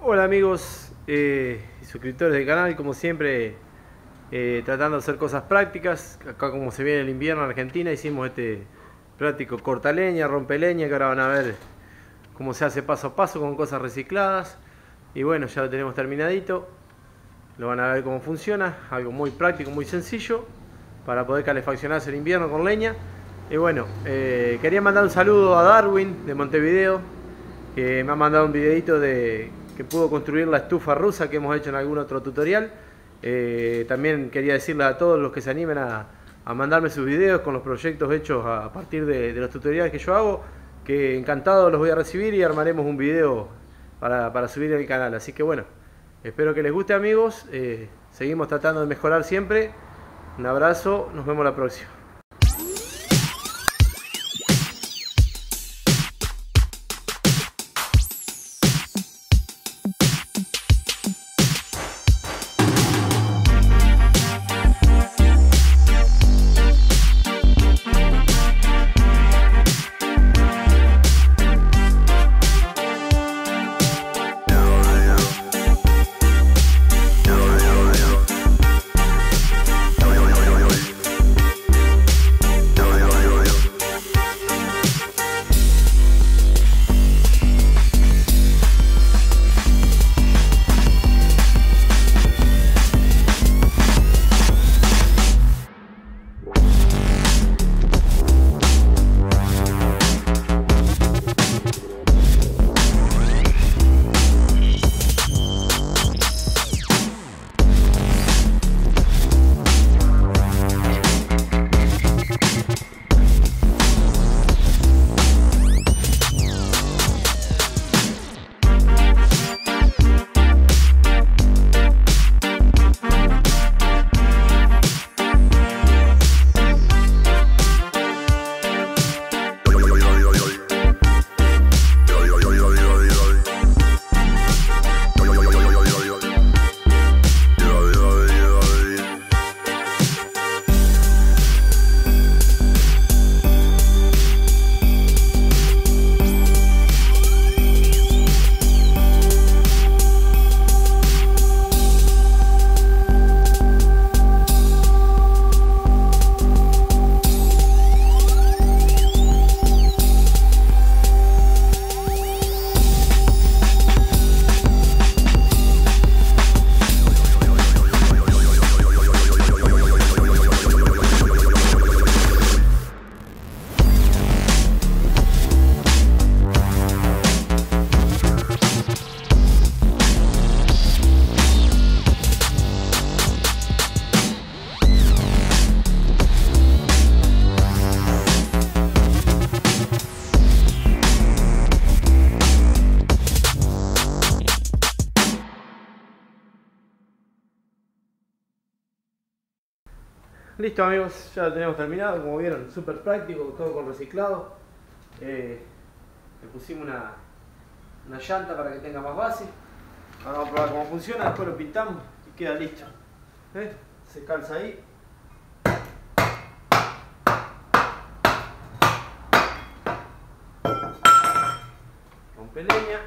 Hola amigos y suscriptores del canal, como siempre tratando de hacer cosas prácticas. Acá como se viene el invierno en Argentina hicimos este práctico corta leña, rompe leña, que ahora van a ver cómo se hace paso a paso con cosas recicladas. Y bueno, ya lo tenemos terminadito, lo van a ver cómo funciona, algo muy práctico, muy sencillo para poder calefaccionarse el invierno con leña. Y bueno, quería mandar un saludo a Darwin de Montevideo, que me ha mandado un videito de que pudo construir la estufa rusa que hemos hecho en algún otro tutorial. También quería decirles a todos los que se animen a mandarme sus videos con los proyectos hechos a partir de los tutoriales que yo hago, que encantado los voy a recibir y armaremos un video para subir en el canal. Así que bueno, espero que les guste amigos, seguimos tratando de mejorar siempre. Un abrazo, nos vemos la próxima. Listo amigos, ya lo tenemos terminado, como vieron, súper práctico, todo con reciclado. Le pusimos una llanta para que tenga más base. Ahora vamos a probar cómo funciona, después lo pintamos y queda listo. Se calza ahí. Rompe leña.